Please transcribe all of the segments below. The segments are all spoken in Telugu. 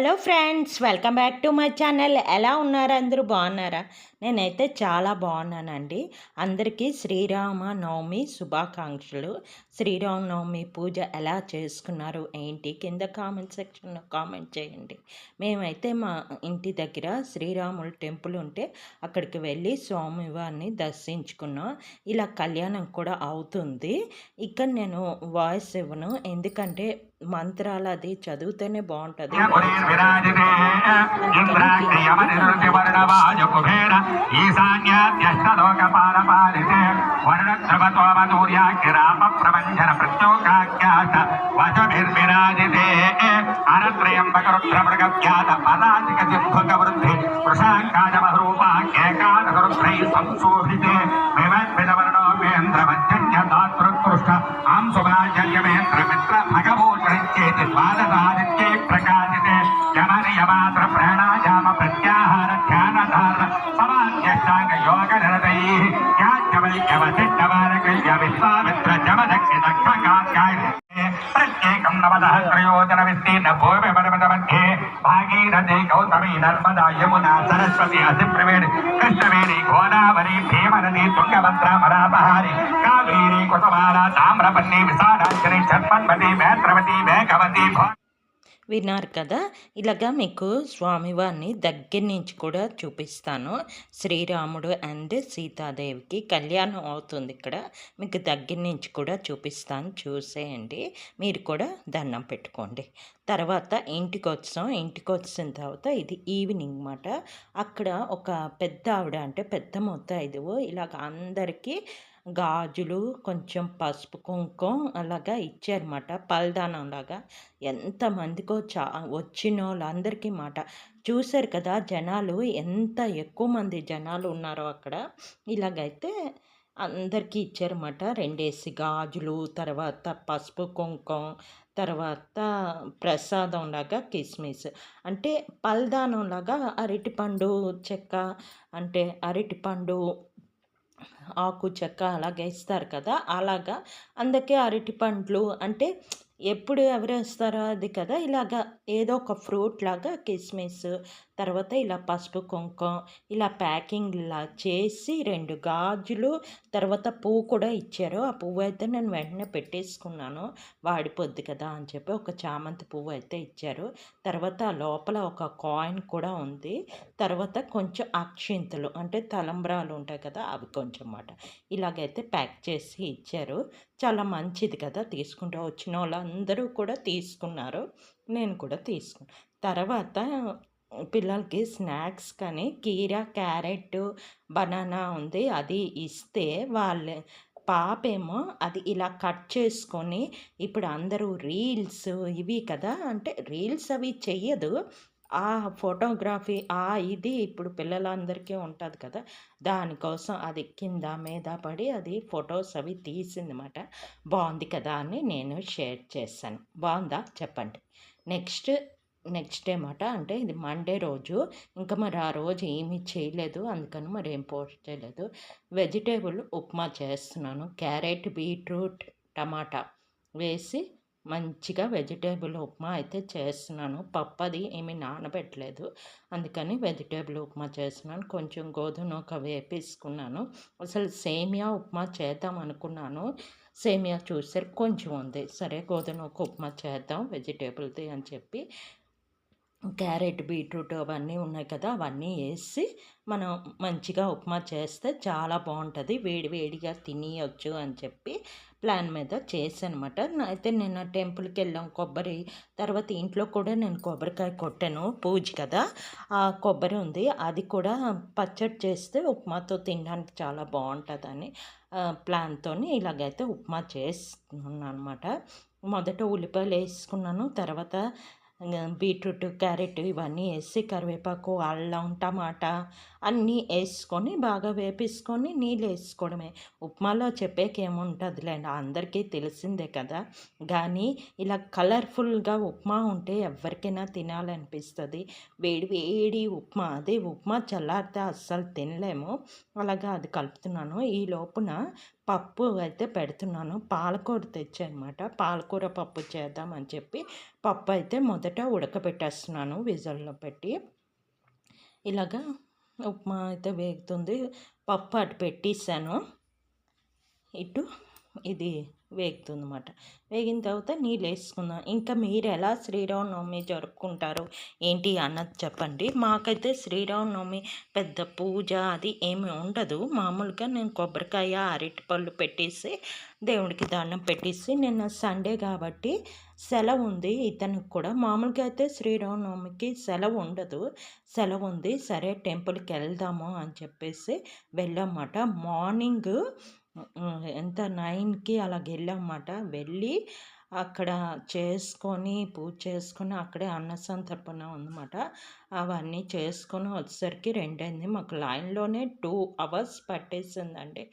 Hello friends, welcome back to my channel. ఎలా ఉన్నారు? అందరూ బాగున్నారా? నేనైతే చాలా బాగున్నానండి. అందరికీ శ్రీరామ నవమి శుభాకాంక్షలు. శ్రీరామ నవమి పూజ ఎలా చేసుకున్నారు ఏంటి కింద కామెంట్ సెక్షన్లో కామెంట్ చేయండి. మేమైతే మా ఇంటి దగ్గర శ్రీరాముల టెంపుల్ ఉంటే అక్కడికి వెళ్ళి స్వామివారిని దర్శించుకున్నాం. ఇలా కళ్యాణం కూడా అవుతుంది. ఇక్కడ నేను వాయిస్ ఇవ్వను, ఎందుకంటే మంత్రాలు అది చదివితేనే బాగుంటుంది. ద్వాదశాదిత్యై ప్రకాశితే యమన యమాత్ర ప్రాణాయామ ప్రత్యాహార ధ్యాన ధారణ సమాధ్యష్టాంగ యోగ నిరతై యాజ్ఞవల్క్యవసిద్ధవారకల్య విశ్వామిత్ర జమదగ్ని దక్షకార్యాయ ప్రత్యేకం నవదహస్రయోజన విస్తీర్ణ భూమి పర్వత మధ్యే భాగీరథి గౌతమి నర్మదా యమునా సరస్వతి అసిప్రవేణి కృష్ణవేణి గోదావరి భీమనది తుంగభద్ర మరాపహారి కావేరి కుతమాల తామ్రపల్లి విశాలాక్షరి చర్మన్వతి మేత్రవతి మేఘవతి. విన్నారు కదా, ఇలాగా మీకు స్వామివారిని దగ్గర నుంచి కూడా చూపిస్తాను. శ్రీరాముడు అండ్ సీతాదేవికి కళ్యాణం అవుతుంది. ఇక్కడ మీకు దగ్గర నుంచి కూడా చూపిస్తాను, చూసేయండి. మీరు కూడా దండం పెట్టుకోండి. తర్వాత ఇంటికి వచ్చాం. ఇంటికి వచ్చిన తర్వాత ఇది ఈవినింగ్ మాట. అక్కడ ఒక పెద్ద ఆవిడ, అంటే పెద్ద ముత్తైదువు, ఇలాగ అందరికీ గాజులు, కొంచెం పసుపు కుంకుమ అలాగా ఇచ్చారన్నమాట, పలదానంలాగా. ఎంతమందికో వచ్చిన వాళ్ళందరికీ మాట. చూశారు కదా జనాలు, ఎంత ఎక్కువ మంది జనాలు ఉన్నారో అక్కడ. ఇలాగైతే అందరికీ ఇచ్చారన్నమాట. 2 గాజులు, తర్వాత పసుపు కుంకుమ, తర్వాత ప్రసాదంలాగా కిస్మిస్, అంటే పలదానంలాగా అరటిపండు చెక్క, అంటే అరటిపండు ఆకు చెక్క అలాగే ఇస్తారు కదా, అలాగా. అందుకే అరటి పండ్లు అంటే ఎప్పుడు ఎవరు వేస్తారో అది కదా, ఇలాగా ఏదో ఒక ఫ్రూట్ లాగా కిస్మిస్, తర్వాత ఇలా పసుపు కుంకుమ ఇలా ప్యాకింగ్ ఇలా చేసి 2 గాజులు, తర్వాత పువ్వు కూడా ఇచ్చారు. ఆ పువ్వు అయితే నేను వెంటనే పెట్టేసుకున్నాను, వాడిపోద్ది కదా అని చెప్పి. ఒక చామంతి పువ్వు అయితే ఇచ్చారు. తర్వాత లోపల ఒక కాయిన్ కూడా ఉంది. తర్వాత కొంచెం అక్షింతలు, అంటే తలంబ్రాలు ఉంటాయి కదా, అవి కొంచెం మాట. ఇలాగైతే ప్యాక్ చేసి ఇచ్చారు. చాలా మంచిది కదా, తీసుకుంటూ వచ్చిన వాళ్ళందరూ కూడా తీసుకున్నారు, నేను కూడా తీసుకున్నాను. తర్వాత పిల్లలకి స్నాక్స్ కానీ కీరా, క్యారెట్, బనానా ఉంది, అది ఇస్తే వాళ్ళ పాపేమో అది ఇలా కట్ చేసుకొని, ఇప్పుడు అందరూ రీల్స్ ఇవి కదా, అంటే రీల్స్ అవి చెయ్యదు, ఆ ఫోటోగ్రఫీ ఇది ఇప్పుడు పిల్లలందరికీ ఉంటుంది కదా, దానికోసం అది కింద మీద పడి అది ఫొటోస్ అవి తీసిందన్నమాట. బాగుంది కదా అని నేను షేర్ చేశాను. బాగుందా చెప్పండి. నెక్స్ట్ మాట, అంటే ఇది మండే రోజు. ఇంకా మరి ఆ రోజు ఏమీ చేయలేదు, అందుకని మరి ఏం పోస్ట్ చేయలేదు. వెజిటేబుల్ ఉప్మా చేస్తున్నాను. క్యారెట్, బీట్రూట్, టమాటా వేసి మంచిగా వెజిటేబుల్ ఉప్మా అయితే చేస్తున్నాను. పప్పు అది ఏమీ నానబెట్టలేదు, అందుకని వెజిటేబుల్ ఉప్మా చేస్తున్నాను. కొంచెం గోధుమ నూక వేపేసుకున్నాను. అసలు సేమియా ఉప్మా చేద్దాం అనుకున్నాను, సేమియా చూసారు కొంచెం ఉంది, సరే గోధుమ నూక ఉప్మా చేద్దాం వెజిటేబుల్ది అని చెప్పి క్యారెట్, బీట్రూట్ అవన్నీ ఉన్నాయి కదా, అవన్నీ వేసి మనం మంచిగా ఉప్మా చేస్తే చాలా బాగుంటుంది, వేడి వేడిగా తినేయచ్చు అని చెప్పి ప్లాన్ మీద చేశానమాట. అయితే నిన్న టెంపుల్కి వెళ్ళాం, కొబ్బరి, తర్వాత ఇంట్లో కూడా నేను కొబ్బరికాయ కొట్టాను, పూజ కదా, ఆ కొబ్బరి ఉంది, అది కూడా పచ్చడి చేస్తే ఉప్మాతో తినడానికి చాలా బాగుంటుందని ప్లాన్తో ఇలాగైతే ఉప్మా చేస్తున్నాను అనమాట. మొదట ఉల్లిపాయలు వేసుకున్నాను, తర్వాత బీట్రూట్, క్యారెట్ ఇవన్నీ వేసి కరివేపాకు, అల్లం, టమాటా అన్నీ వేసుకొని బాగా వేపేసుకొని నీళ్ళు వేసుకోవడమే. ఉప్మాలో చెప్పేకేముంటదిలేండి, అందరికీ తెలిసిందే కదా! కానీ ఇలా కలర్‌ఫుల్‌గా ఉప్మా ఉంటే ఎవ్వరికైనా తినాలనిపిస్తది. వేడి వేడి ఉప్మా, అదే ఉప్మా చల్లారితే అస్సలు తినలేము. అలాగా అది కలుపుతున్నాను. ఈ లోపున పప్పు అయితే పెడుతున్నాను. పాలకూర తెచ్చానమాట. పాలకూర పప్పు చేద్దామని చెప్పి పప్పు అయితే మొదట ఉడకబెట్టేస్తున్నాను విజిల్‌లో పెట్టి. ఇలాగా ఉప్మా అయితే వేగుతుంది. పప్పు అటు పెట్టేసాను. ఇటు ఇది వేగుతుందన్నమాట. వేగిన తర్వాత నీళ్ళేసుకుందాం. ఇంకా మీరెలా శ్రీరామనవమి జరుపుకుంటారు ఏంటి అన్నది చెప్పండి. మాకైతే శ్రీరామనవమి పెద్ద పూజ అది ఏమి ఉండదు. మామూలుగా నేను కొబ్బరికాయ, అరటిపళ్ళు పెట్టేసి దేవుడికి దండం పెట్టేసి, నిన్న సండే కాబట్టి సెలవుంది ఇతనికి కూడా. మామూలుగా అయితే శ్రీరామనవమికి సెలవు ఉండదు. సెలవుంది. సరే టెంపుల్‌కెళ్దాము అని చెప్పేసి వెళ్ళామాట. మార్నింగు ఎంత 9కి అలాగెళ్ళామాట. వెళ్ళి అక్కడ చేసుకొని, పూజ చేసుకొని, అక్కడే అన్నసంతర్పణ ఉందన్నమాట. అవన్నీ చేసుకొని వచ్చేసరికి 2 అయింది. మాకు లైన్‌లోనే 2 అవర్స్ పట్టేసిందండి.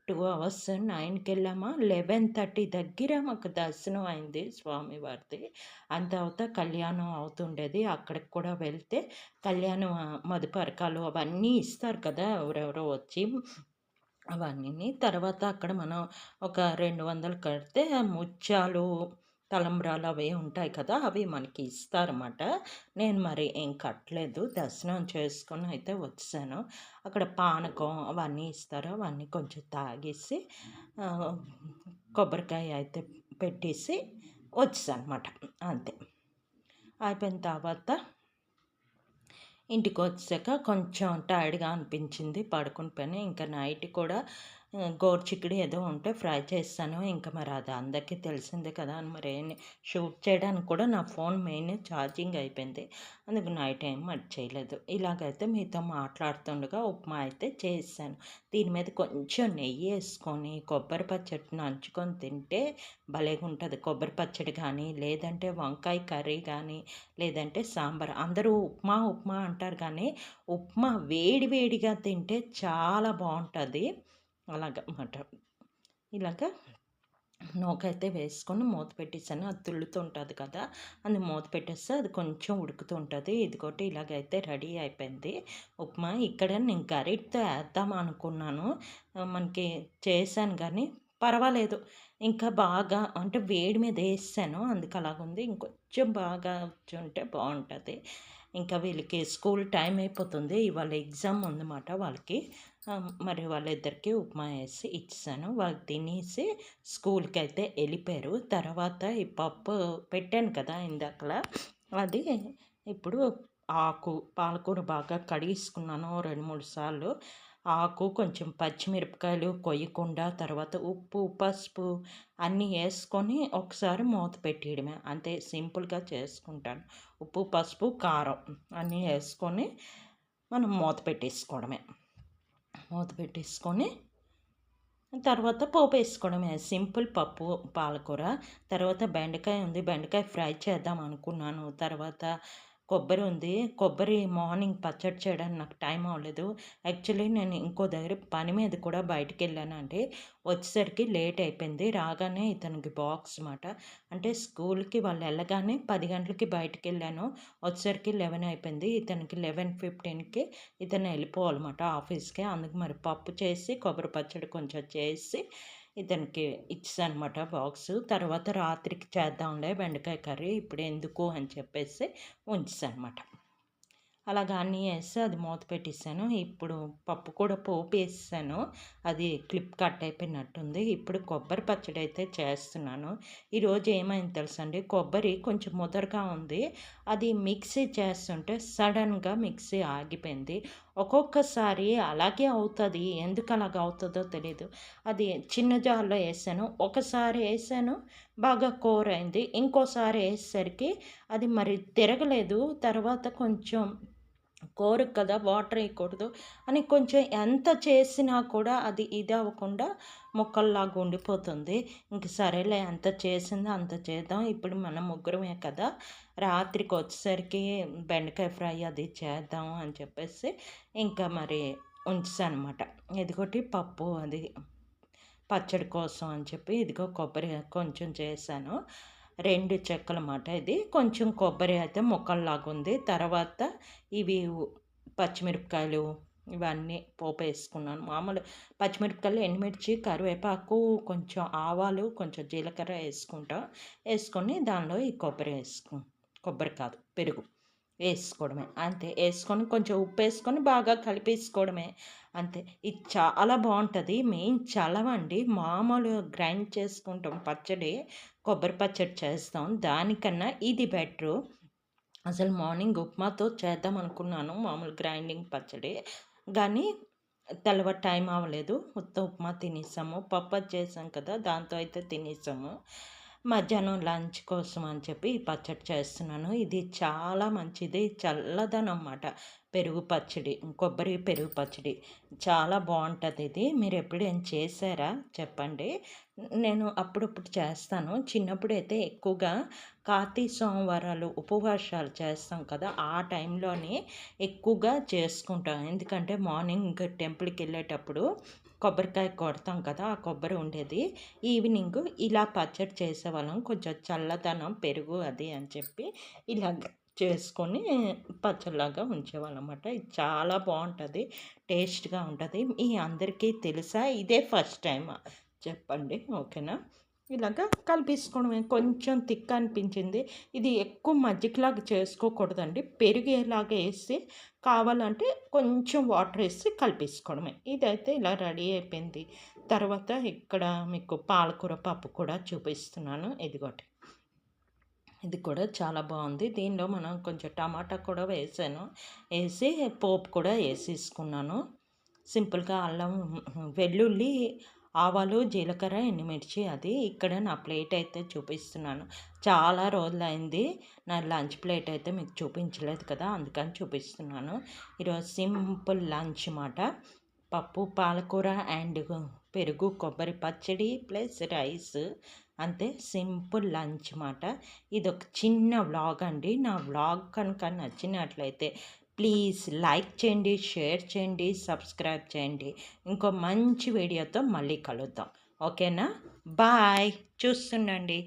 2 అవర్స్ 9కెళ్ళామా 11:30 దగ్గర మాకు దర్శనం అయింది స్వామివారిది. అంత తర్వాత కళ్యాణం అవుతుండేది. అక్కడికి కూడా వెళ్తే కళ్యాణం మధుపరకాలు అవన్నీ ఇస్తారు కదా! ఎవరెవరో వచ్చి అవన్నీని. తర్వాత అక్కడ మనం ఒక 200 కడితే ముత్యాలు, తలంబ్రాలు అవి ఉంటాయి కదా! అవి మనకి ఇస్తారన్నమాట. నేను మరి ఏం కట్టలేదు. దర్శనం చేసుకొని అయితే వచ్చేసాను. అక్కడ పానకం అవన్నీ ఇస్తారు. అవన్నీ కొంచెం తాగేసి ఆహ్, కొబ్బరికాయ అయితే పెట్టేసి వచ్చేసానన్నమాట. అంతే. అయిపోయిన తర్వాత ఇంటికొచ్చాక కొంచెం టైర్డ్‌గా అనిపించింది. పడుకొని పోయాను. ఇంకా నైట్ కూడా గోరుచిక్కుడు ఏదో ఉంటే ఫ్రై చేశాను. ఇంకా మరి అది అందరికీ తెలిసిందే కదా! మరి షూట్ చేయడానికి కూడా నా ఫోన్ మెయిన్ ఛార్జింగ్ అయిపోయింది. అందుకు నైట్ ఏం మరి చేయలేదు. ఇలాగైతే మీతో మాట్లాడుతుండగా ఉప్మా అయితే చేశాను. దీని మీద కొంచెం నెయ్యేసుకొని కొబ్బరి పచ్చడి నంచుకొని తింటే భలేగుంటది. కొబ్బరి పచ్చడి కానీ, లేదంటే వంకాయ కర్రీ కానీ, లేదంటే సాంబార్. అందరూ ఉప్మా, ఉప్మా అంటారు కానీ, ఉప్మా వేడి వేడిగా తింటే చాలా బావుంటది. అలాగనమాట. ఇలాగ నూకైతే వేసుకొని మూత పెట్టేసాను. అది తుల్లుతుంటది కదా! అది మూత పెట్టేస్తే అది కొంచెం ఉడుకుతూ ఉంటది. ఇదిగోటి ఇలాగైతే రెడీ అయిపోయింది ఉప్మా. ఇక్కడ నేను గరిటెతో ఏద్దాం అనుకున్నాను. మనకి చేశాను గానీ పర్వాలేదు. ఇంకా బాగా అంటే వేడి మీద ఏసేసాను. అందుకు అలాగుంది. ఇంకొంచెం బాగా వచ్చుంటే బావుంటది. ఇంకా వీళ్ళకి స్కూల్ టైం అయిపోతుంది. ఇవాళ ఎగ్జామ్ ఉందన్నమాట వాళ్ళకి. మరి వాళ్ళిద్దరికీ ఉప్మా ఏసి ఇచ్చేసాను. వాళ్ళు తినేసి స్కూల్‌కైతే ఎళ్ళిపోయారు. తర్వాత ఈ పప్పు పెట్టాను కదా ఇందాకల, అది ఇప్పుడు పాలకూర బాగా కడిగేసుకున్నాను 2, 3 సార్లు. ఆకు, కొంచెం పచ్చిమిరపకాయలు కొయ్యకుండా, తర్వాత ఉప్పు, పసుపు అన్నీ యేసుకొని ఒకసారి మూత పెట్టేయడమే. అంతే సింపుల్‌గా చేసుకుంటాను. ఉప్పు, పసుపు, కారం అన్నీ యేసుకొని మనం మూత పెట్టేసుకోవడమే. మూత పెట్టేసుకొని తర్వాత పోపేసుకోవడమే. సింపుల్ పప్పు, పాలకూర. తర్వాత బెండకాయ ఉంది. బెండకాయ ఫ్రై చేద్దాం అనుకున్నాను. తర్వాత కొబ్బరి ఉంది. కొబ్బరి మార్నింగ్ పచ్చడి చేయడానికి నాకు టైం అవ్వలేదు. యాక్చువల్లీ నేను ఇంకో దగ్గర పని మీద కూడా బయటికెళ్ళానండి. వచ్చేసరికి లేట్ అయిపోయింది. రాగానే ఇతనికి బాక్స్ మాట. అంటే స్కూల్‌కి వాళ్ళు ఎళ్ళగానే 10 గంటలకి బయటికెళ్ళాను. వచ్చేసరికి 11 అయిపోయింది. ఇతనికి 11:15కి ఇతను వెళ్ళిపోవాలన్నమాట ఆఫీస్‌కి. అందుకు మరి పప్పు చేసి, కొబ్బరి పచ్చడి కొంచెం చేసి ఇతనికి ఇచ్చేసానమాట బాక్సు. తర్వాత రాత్రికి చేద్దాంలే బెండకాయ కర్రీ ఇప్పుడెందుకు అని చెప్పేసి ఉంచేసానమాట. అలాగా అన్నీ ఏసి అది మూత పెట్టేసాను. ఇప్పుడు పప్పు కూడా పోపేసేసాను. అది క్లిప్ కట్ అయిపోయినట్టుంది. ఇప్పుడు కొబ్బరి పచ్చడి అయితే చేస్తున్నాను. ఈరోజు ఏమైంది తెలుసండి, కొబ్బరి కొంచెం ముదరగా ఉంది. అది మిక్సీ చేస్తుంటే సడన్‌గా మిక్సీ ఆగిపోయింది. ఒక్కొక్కసారి అలాగే అవుతది. ఎందుకు అలాగ అవుతదో తెలీదు. అది చిన్న జార్‌లో ఏసాను. ఒకసారి ఏసాను బాగా కోరైంది. ఇంకోసారి ఏసేసరికి అది మరి తిరగలేదు. తర్వాత కొంచెం కూరకు కదా వాటర్ వేయకూడదు అని కొంచెం ఎంత చేసినా కూడా అది ఇది అవ్వకుండా ముక్కల్లాగా ఉండిపోతుంది. ఇంక సరేలే ఎంత చేసిందో అంత చేద్దాం. ఇప్పుడు మనం ముగ్గురమే కదా! రాత్రికి వచ్చేసరికి బెండకాయ ఫ్రై అది చేద్దాం అని చెప్పేసి ఇంకా మరి ఉంచేసానమాట. ఇదిగోటి పప్పు అది పచ్చడి కోసం అని చెప్పి ఇదిగో కొబ్బరి కొంచెం చేశాను. 2 చెక్కలమాట ఇది. కొంచెం కొబ్బరి అయితే ముక్కల్లాగుంది. తర్వాత ఇవి పచ్చిమిరపకాయలు ఇవన్నీ పోపేసుకున్నాను. మామూలు పచ్చిమిరపకాయలు, ఎండుమిర్చి, కరివేపాకు, కొంచెం ఆవాలు, కొంచెం జీలకర్ర ఏసుకుంటాం. ఏసుకొని దానిలో ఈ కొబ్బరి కాదు పెరుగు ఏసుకోవడమే. అంతే. ఏసుకొని కొంచెం ఉప్పేసుకొని బాగా కలిపేసుకోవడమే. అంతే. ఇది చాలా బావుంటది. మెయిన్ చలవండి. మామూలు గ్రైండ్ చేసుకుంటాం పచ్చడి, కొబ్బరి పచ్చడి చేస్తాం. దానికన్నా ఇది బెటరు. అసలు మార్నింగ్ ఉప్మాతో చేద్దామనుకున్నాను మామూలు గ్రైండింగ్ పచ్చడి. గానీ తెల్లవారి టైం అవ్వలేదు. ఉత్త ఉప్మా తినేసాము. పప్పది చేసాం కదా! దాంతో అయితే తినేసాము. మధ్యాహ్నం లంచ్ కోసం అని చెప్పి ఈ పచ్చడి చేస్తున్నాను. ఇది చాలా మంచిది. చల్లదనమాట. పెరుగు పచ్చడి, కొబ్బరి పెరుగు పచ్చడి. చాలా బావుంటది ఇది. మీరెప్పుడైనా చేశారా చెప్పండి? నేను అప్పుడప్పుడు చేస్తాను. చిన్నప్పుడైతే ఎక్కువగా కార్తీక సోమవారాలు ఉపవాసాలు చేస్తాం కదా! ఆ టైంలోనే ఎక్కువగా చేసుకుంటాం. ఎందుకంటే మార్నింగ్ టెంపుల్‌కెళ్ళేటప్పుడు కొబ్బరికాయ కొడతాం కదా! ఆ కొబ్బరి ఉండేది. ఈవినింగు ఇలా పచ్చడి చేసేవాళ్ళం. కొంచెం చల్లదనం పెరుగు అది అని చెప్పి ఇలాగ చేసుకొని పచ్చడిలాగా ఉంచేవాళ్ళనమాట. ఇది చాలా బావుంటది. టేస్ట్‌గా ఉంటది. మీ అందరికీ తెలుసా? ఇదే ఫస్ట్ టైమా? చెప్పండి. ఓకేనా? ఇలాగ కలిపేసుకోవడమే. కొంచెం థిక్ అనిపించింది. ఇది ఎక్కువ మజ్జిగలాగా చేసుకోకూడదండి. పెరుగేలాగా ఏసి కావాలంటే కొంచెం వాటర్ ఏసి కలిపేసుకోవడమే. ఇదైతే ఇలా రెడీ అయిపోయింది. తర్వాత ఇక్కడ మీకు పాలకూర పప్పు కూడా చూపిస్తున్నాను. ఇదిగోటి. ఇది కూడా చాలా బావుంది. దీనిలో మనం కొంచెం టమాటా కూడా వేసాను. ఏసి పోపు కూడా ఏసేసుకున్నాను. సింపుల్‌గా అల్లం, వెల్లుల్లి, ఆవాలు, జీలకర్ర, ఎండుమిర్చి అది. ఇక్కడ నా ప్లేట్ అయితే చూపిస్తున్నాను. చాలా రోజులైంది. నా లంచ్ ప్లేట్ అయితే మీకు చూపించలేదు కదా! అందుకని చూపిస్తున్నాను. ఈరోజు సింపుల్ లంచ్ మాట. పప్పు, పాలకూర అండ్ పెరుగు, కొబ్బరి పచ్చడి ప్లస్ రైస్. అంతే సింపుల్ లంచ్ మాట. ఇదొక చిన్న వ్లాగ్ అండి. నా వ్లాగ్ కనుక నచ్చినట్లయితే ప్లీజ్ లైక్ చేయండి, షేర్ చేయండి, సబ్స్క్రైబ్ చేయండి. ఇంకో మంచి వీడియోతో మళ్ళీ కలుద్దాం. ఓకేనా? బాయ్. చూస్తుండండి.